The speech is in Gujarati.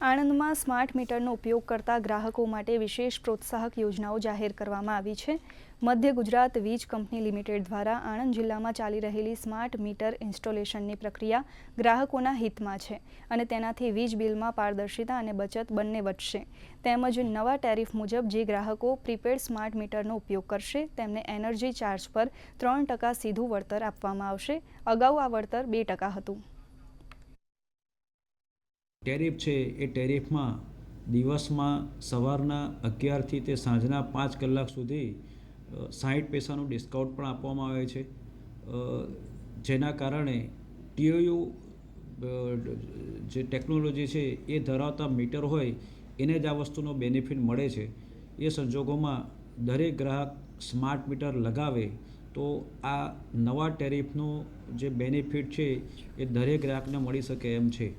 આણંદમાં સ્માર્ટ મીટરનો ઉપયોગ કરતા ગ્રાહકો માટે વિશેષ પ્રોત્સાહક યોજનાઓ જાહેર કરવામાં આવી છે। મધ્ય ગુજરાત વીજ કંપની લિમિટેડ દ્વારા આણંદ જિલ્લામાં ચાલી રહેલી સ્માર્ટ મીટર ઇન્સ્ટોલેશનની પ્રક્રિયા ગ્રાહકોના હિતમાં છે અને તેનાથી વીજ બિલમાં પારદર્શિતા અને બચત બંને વધશે। તેમજ નવા ટેરિફ મુજબ જે ગ્રાહકો પ્રીપેડ સ્માર્ટ મીટરનો ઉપયોગ કરશે તેમને એનર્જી ચાર્જ પર 3% સીધું વળતર આપવામાં આવશે। અગાઉ આ વળતર 2% હતું। ટેરિફ છે એ ટેરિફમાં દિવસમાં સવારના 11થી તે સાંજના 5 કલાક સુધી 60 પૈસાનું ડિસ્કાઉન્ટ પણ આપવામાં આવે છે, જેના કારણે ટીઓયુ જે ટેકનોલોજી છે એ ધરાવતા મીટર હોય એને જ આ વસ્તુનો બેનિફિટ મળે છે। એ સંજોગોમાં દરેક ગ્રાહક સ્માર્ટ મીટર લગાવે તો આ નવા ટેરિફનો જે બેનિફિટ છે એ દરેક ગ્રાહકને મળી શકે એમ છે।